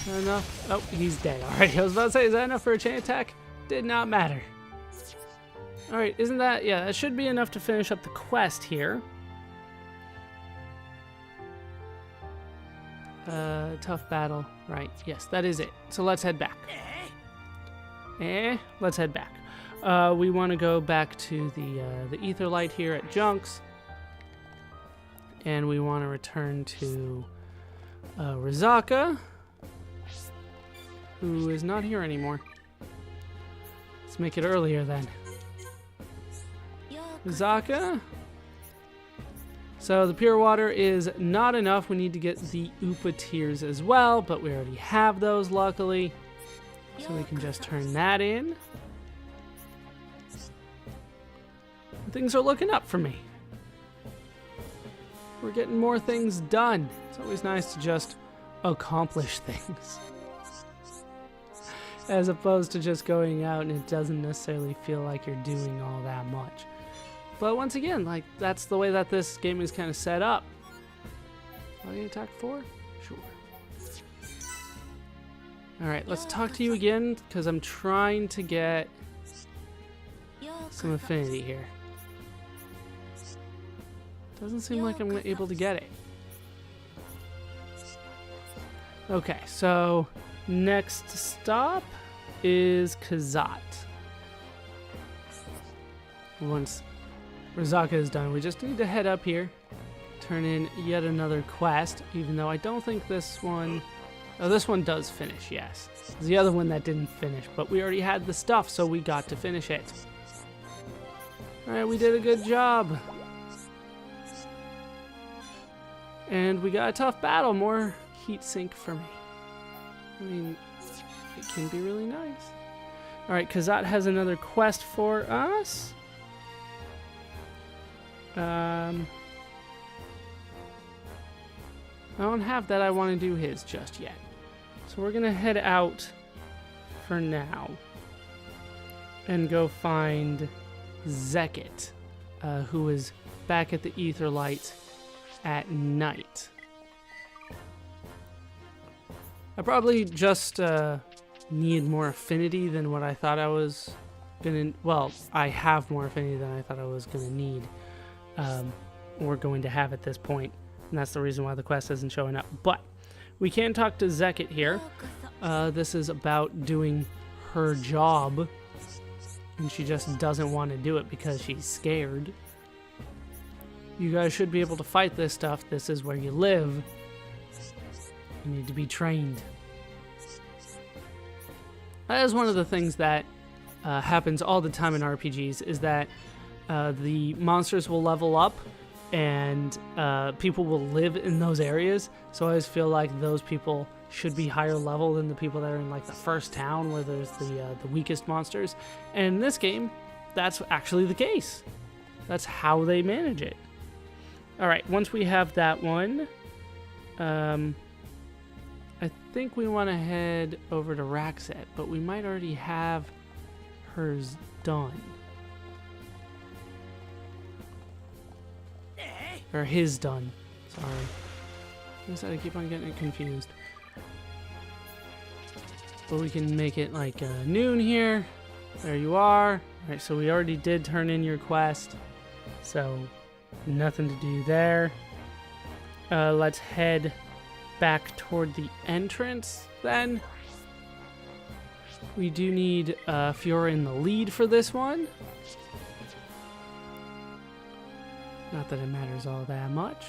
Enough. Oh, he's dead already. I was about to say, is that enough for a chain attack? Did not matter. Alright, isn't that... Yeah, that should be enough to finish up the quest here. Tough battle. Right, yes, that is it. So let's head back. Let's head back. We want to go back to the ether light here at Junks. And we want to return to Rizaka, who is not here anymore. Let's make it earlier then. Rizaka. So the pure water is not enough. We need to get the Upa tears as well, but we already have those, luckily. So we can just turn that in. Things are looking up for me. We're getting more things done. It's always nice to just accomplish things. As opposed to just going out and it doesn't necessarily feel like you're doing all that much. But once again, like, that's the way that this game is kind of set up. Body attack 4? Sure. Alright, let's talk to you again, because I'm trying to get some affinity here. Doesn't seem like I'm able to get it. Okay, so next stop is Kazat. Once Rizaka is done, we just need to head up here, turn in yet another quest, even though I don't think this one... Oh, this one does finish, yes. It's the other one that didn't finish, but we already had the stuff, so we got to finish it. Alright, we did a good job. And we got a tough battle, more heat sink for me. I mean, it can be really nice. Alright, Kazat has another quest for us. I don't have that. I want to do his just yet. So we're going to head out for now and go find Zekit, who is back at the Ether Light at night. I probably just need more affinity than what I thought I was going to... Well, I have more affinity than I thought I was going to need. Or going to have at this point, and that's the reason why the quest isn't showing up. But we can talk to Zekit here. This is about doing her job, and she just doesn't want to do it because she's scared. You guys should be able to fight this stuff. This is where you live. You need to be trained. That is one of the things that happens all the time in RPGs, is that the monsters will level up and people will live in those areas. So I always feel like those people should be higher level than the people that are in like the first town where there's the weakest monsters. And in this game, that's actually the case. That's how they manage it. Alright, once we have that one, I think we want to head over to Raxet, but we might already have hers done. Or his done. Sorry. I keep on getting it confused. But we can make it like noon here. There you are. Alright, so we already did turn in your quest. So, nothing to do there. Let's head back toward the entrance then. We do need Fiora in the lead for this one. Not that it matters all that much.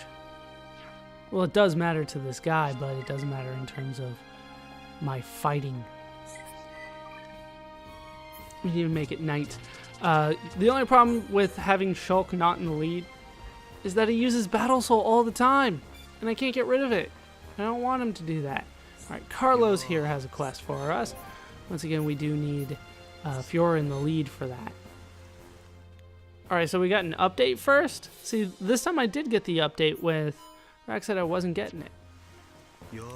Well, it does matter to this guy, but it doesn't matter in terms of my fighting. We need to make it night. The only problem with having Shulk not in the lead is that he uses Battle Soul all the time, and I can't get rid of it. I don't want him to do that. Alright, Carlos here has a quest for us. Once again, we do need Fiora in the lead for that. Alright, so we got an update first. See, this time I did get the update with... Rax said I wasn't getting it.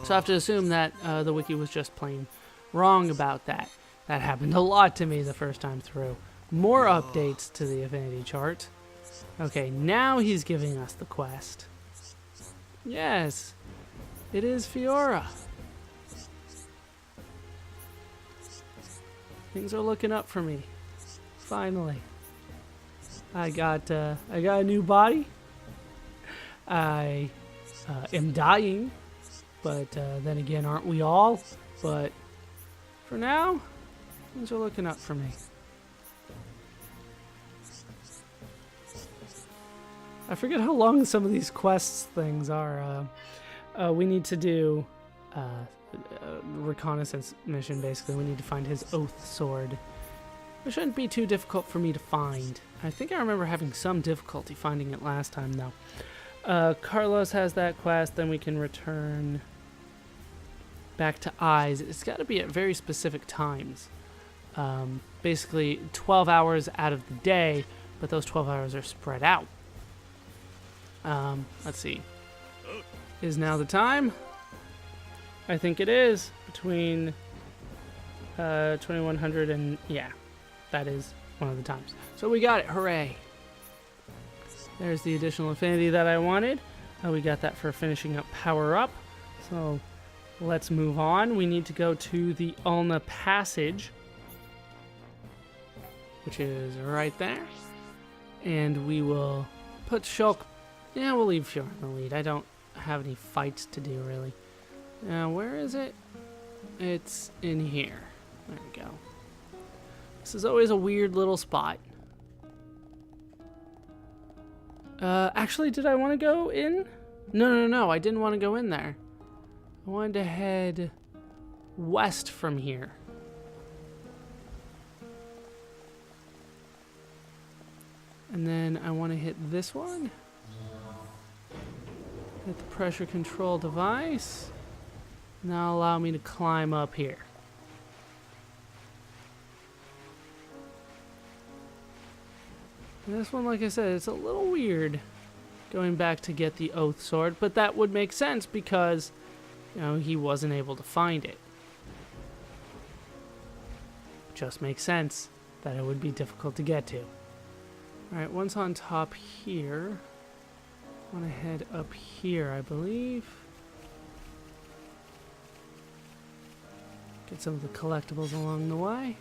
So I have to assume that the wiki was just plain wrong about that. That happened a lot to me the first time through. More updates to the affinity chart. Okay, now he's giving us the quest. Yes. It is Fiora. Things are looking up for me. Finally. I got a new body. I am dying, but then again, aren't we all? But for now, things are looking up for me. I forget how long some of these quests things are. We need to do a reconnaissance mission, basically. We need to find his oath sword. It shouldn't be too difficult for me to find. I think I remember having some difficulty finding it last time, though. Carlos has that quest, then we can return back to Eyes. It's got to be at very specific times. Basically, 12 hours out of the day, but those 12 hours are spread out. Let's see. Is now the time? I think it is. Between 2100 and... yeah, that is one of the times. So we got it. Hooray. There's the additional affinity that I wanted. We got that for finishing up Power Up. So let's move on. We need to go to the Ulna Passage, which is right there. And we will put Shulk... yeah, we'll leave Fiora in the lead. I don't have any fights to do, really. Now, where is it? It's in here. There we go. This is always a weird little spot. Actually, did I want to go in? No, I didn't want to go in there. I wanted to head west from here. And then I want to hit this one. Hit the pressure control device. Now allow me to climb up here. And this one, like I said, it's a little weird going back to get the Oath Sword, but that would make sense because, you know, he wasn't able to find it. Just makes sense that it would be difficult to get to. Alright, once on top here, I want to head up here, I believe. Get some of the collectibles along the way.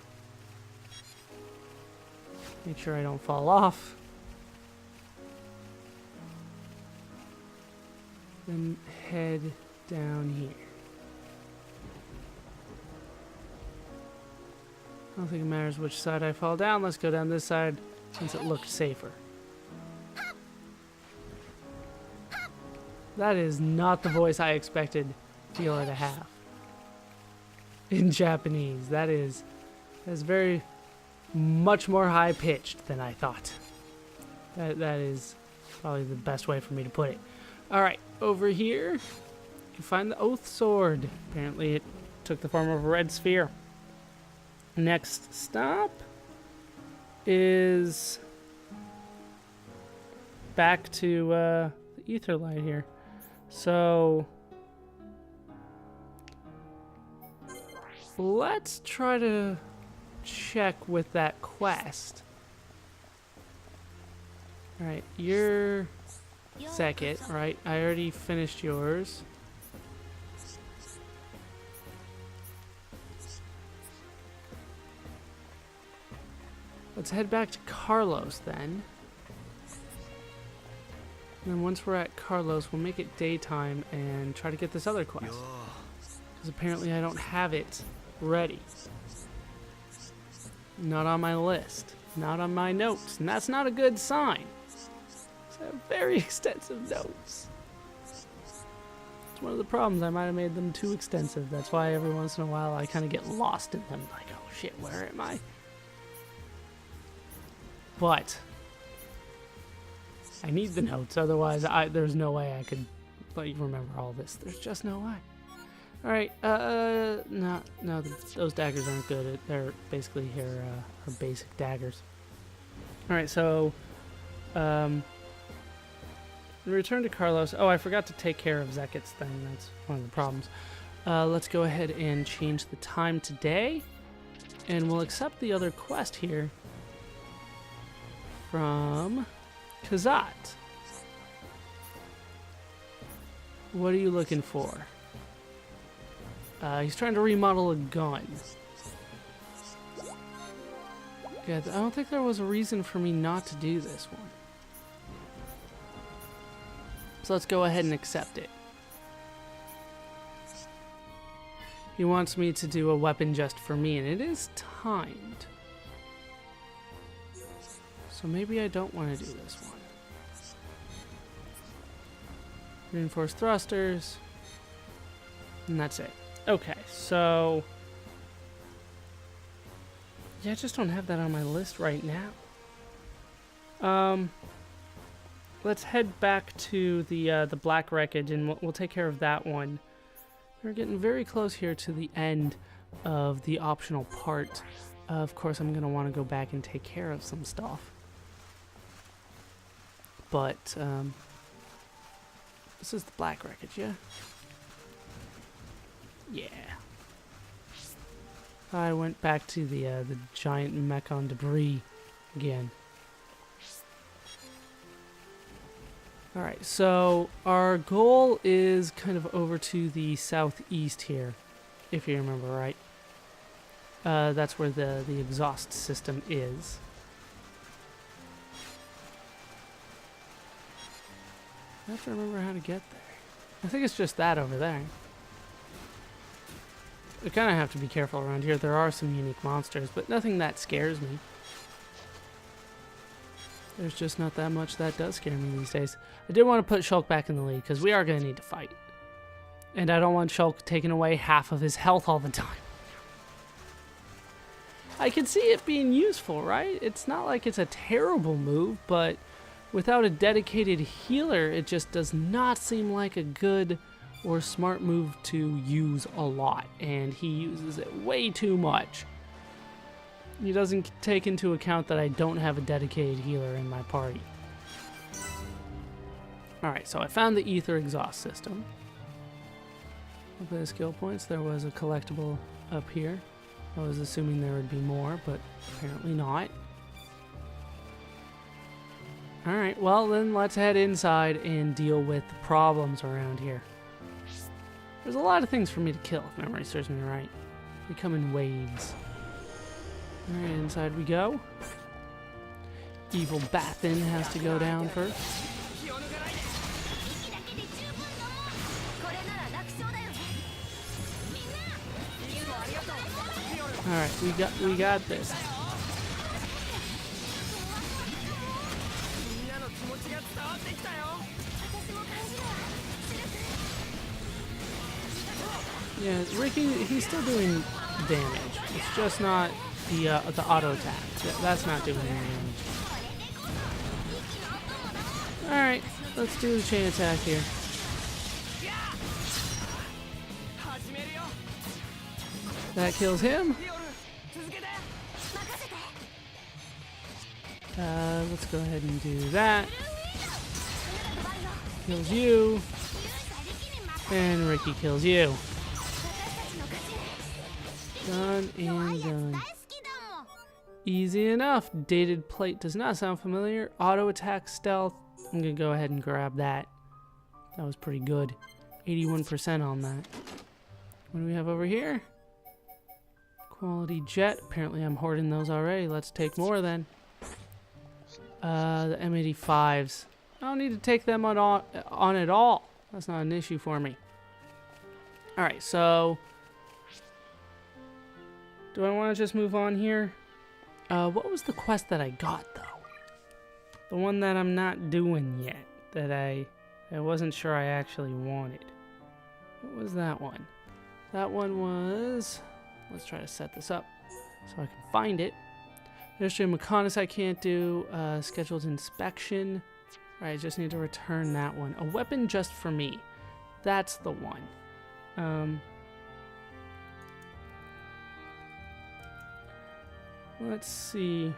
Make sure I don't fall off. Then head down here. I don't think it matters which side I fall down. Let's go down this side since it looked safer. That is not the voice I expected Fiora to have. In Japanese. That is very much more high pitched than I thought. That is probably the best way for me to put it. Alright, over here you can find the Oath Sword. Apparently it took the form of a red sphere. Next stop is back to the Ether Light here. So let's try to check with that quest. Alright, you're second, right? I already finished yours. Let's head back to Carlos then. And then once we're at Carlos, we'll make it daytime and try to get this other quest. Because apparently I don't have it ready. Not on my list. Not on my notes. And that's not a good sign. I have very extensive notes. It's one of the problems. I might have made them too extensive. That's why every once in a while I kind of get lost in them. Like, oh shit, where am I? But I need the notes, otherwise there's no way I could remember all this. There's just no way. Alright, no, those daggers aren't good. They're basically her basic daggers. Alright, so, return to Carlos. Oh, I forgot to take care of Zeket's thing. That's one of the problems. Let's go ahead and change the time today. And we'll accept the other quest here from Kazat. What are you looking for? He's trying to remodel a gun. Yeah, I don't think there was a reason for me not to do this one. So let's go ahead and accept it. He wants me to do a weapon just for me, and it is timed. So maybe I don't want to do this one. Reinforced thrusters. And that's it. Okay, so... yeah, I just don't have that on my list right now. Let's head back to the Black Wreckage, and we'll take care of that one. We're getting very close here to the end of the optional part. Of course, I'm going to want to go back and take care of some stuff. But, this is the Black Wreckage, yeah? Yeah. I went back to the giant mech on debris again. Alright, so our goal is kind of over to the southeast here, if you remember right. That's where the exhaust system is. I have to remember how to get there. I think it's just that over there. I kind of have to be careful around here. There are some unique monsters, but nothing that scares me. There's just not that much that does scare me these days. I did want to put Shulk back in the lead, because we are going to need to fight. And I don't want Shulk taking away half of his health all the time. I can see it being useful, right? It's not like it's a terrible move, but without a dedicated healer, it just does not seem like a good or smart move to use a lot. And he uses it way too much. He doesn't take into account that I don't have a dedicated healer in my party. Alright, so I found the ether exhaust system. Up at the skill points, there was a collectible up here. I was assuming there would be more, but apparently not. Alright, well then let's head inside and deal with the problems around here. There's a lot of things for me to kill, if memory serves me right. They come in waves. Alright, inside we go. Evil Bathin has to go down first. Alright, we got this. Yeah, Ricky, he's still doing damage. It's just not the auto attack. That's not doing any damage. Alright, let's do the chain attack here. That kills him. Let's go ahead and do that. Kills you. And Ricky kills you. Done and done. Easy enough. Dated plate does not sound familiar. Auto attack stealth. I'm gonna go ahead and grab that. That was pretty good. 81% on that. What do we have over here? Quality jet. Apparently I'm hoarding those already. Let's take more then. The M85s. I don't need to take them on at all. That's not an issue for me. Alright, so... do I want to just move on here? What was the quest that I got, though? The one that I'm not doing yet. That I wasn't sure I actually wanted. What was that one? That one was... let's try to set this up so I can find it. Ministry of Mechanis I can't do. Scheduled inspection. Alright, I just need to return that one. A weapon just for me. That's the one. Let's see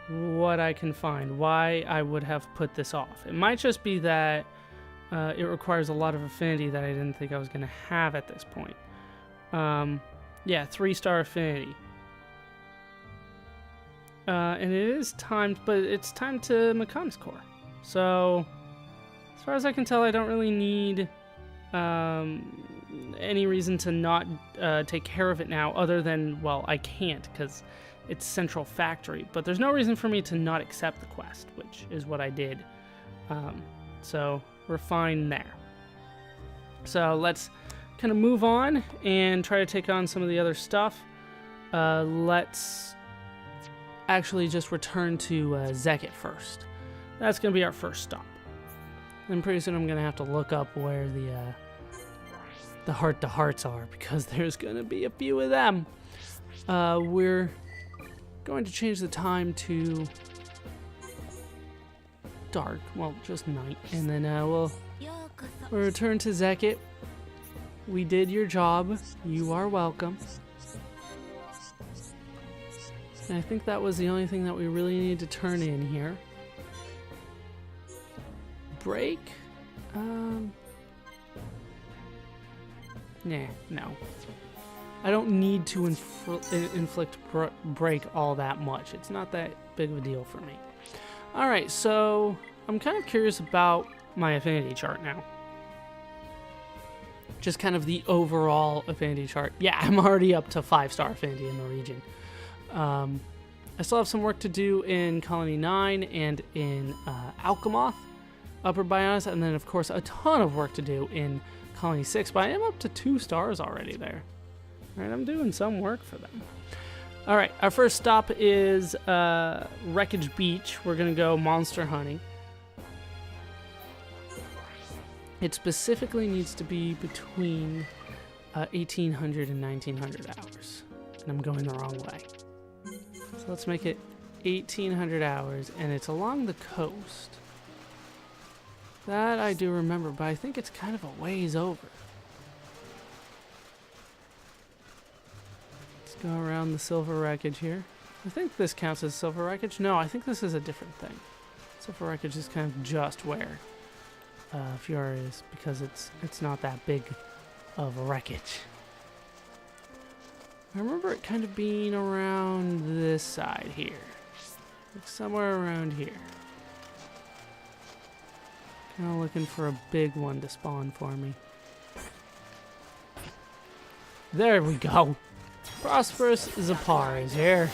what I can find. Why I would have put this off. It might just be that it requires a lot of affinity that I didn't think I was going to have at this point. Yeah, 3-star affinity. And it is timed, but it's timed to Mechanis Core. So, as far as I can tell, I don't really need any reason to not take care of it now other than, well, I can't because it's Central Factory. But there's no reason for me to not accept the quest, which is what I did. So we're fine there. So let's kind of move on and try to take on some of the other stuff. Let's actually just return to Zekit first. That's going to be our first stop. And pretty soon I'm going to have to look up where the heart-to-hearts are, because there's going to be a few of them. We're going to change the time to dark, well, just night, and then we'll return to Zekit. We did your job. You are welcome. And I think that was the only thing that we really needed to turn in here. Break? Nah, no. I don't need to inflict break all that much. It's not that big of a deal for me. Alright, so I'm kind of curious about my affinity chart now. Just kind of the overall affinity chart. Yeah, I'm already up to 5-star affinity in the region. I still have some work to do in Colony 9 and in Alchemoth, Upper Bionis, and then of course a ton of work to do in Colony 6, but I am up to 2 stars already there. Alright, I'm doing some work for them. Alright, our first stop is Wreckage Beach. We're going to go monster hunting. It specifically needs to be between 1800 and 1900 hours. And I'm going the wrong way. So let's make it 1800 hours, and it's along the coast. That I do remember, but I think it's kind of a ways over. Let's go around the silver wreckage here. I think this counts as silver wreckage. No, I think this is a different thing. Silver wreckage is kind of just where Fiora is, because it's not that big of a wreckage. I remember it kind of being around this side here. Like somewhere around here. Kind of looking for a big one to spawn for me. There we go. Prosperous Zapar is here.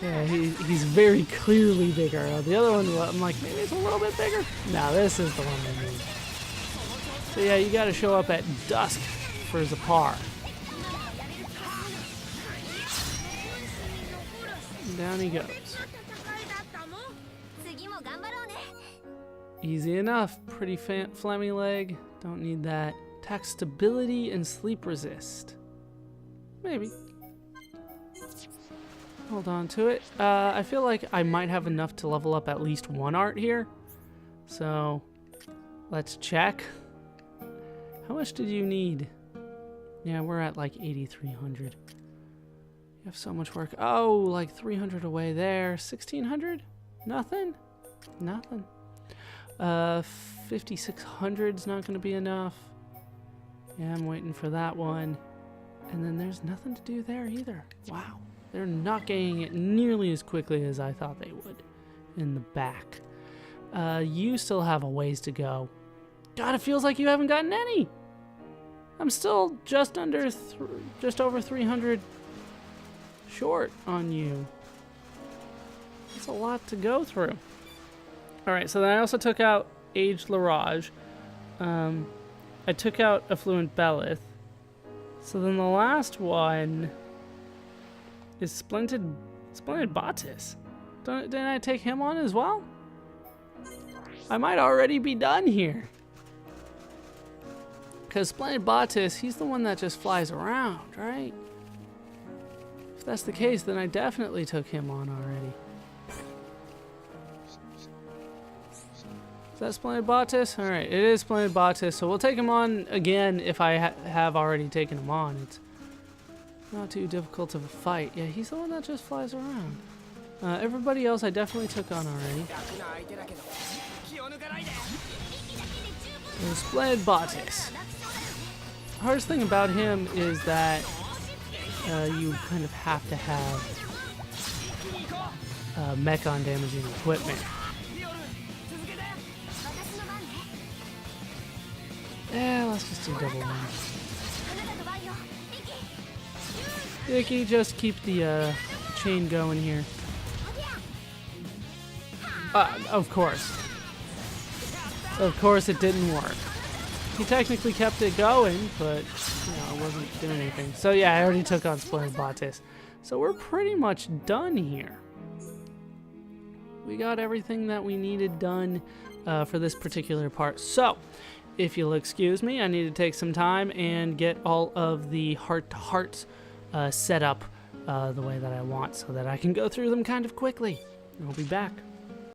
Yeah, he's very clearly bigger. The other one, I'm like, maybe it's a little bit bigger. No, this is the one I need. So yeah, you gotta show up at dusk for Zapar. Down he goes. Easy enough. Pretty flammy leg. Don't need that. Attack stability and sleep resist. Maybe. Hold on to it. I feel like I might have enough to level up at least one art here. So, let's check. How much did you need? Yeah, we're at like 8,300. You have so much work. Oh, like 300 away there. 1,600? Nothing? Nothing. 5,600's not going to be enough. Yeah, I'm waiting for that one. And then there's nothing to do there either. Wow. They're not getting it nearly as quickly as I thought they would in the back. You still have a ways to go. God, it feels like you haven't gotten any. I'm still just over 300 short on you. That's a lot to go through. Alright, so then I also took out Aged Larage. I took out Affluent Belith. So then the last one is Splendid Batis. Didn't I take him on as well? I might already be done here. Because Splendid Batis, he's the one that just flies around, right? If that's the case, then I definitely took him on already. Is that Splendid Batis? Alright, it is Splendid Batis, so we'll take him on again if I have already taken him on. It's not too difficult of a fight. Yeah, he's the one that just flies around. Everybody else I definitely took on already. So Splendid Batis. The hardest thing about him is that you kind of have to have mech-on damaging equipment. Yeah, let's just do double one. Icky, just keep the chain going here. Of course. Of course it didn't work. He technically kept it going, but it wasn't doing anything. So yeah, I already took on Spoiled Batis. So we're pretty much done here. We got everything that we needed done for this particular part. So, if you'll excuse me, I need to take some time and get all of the heart-to-hearts set up the way that I want so that I can go through them kind of quickly. I'll be back.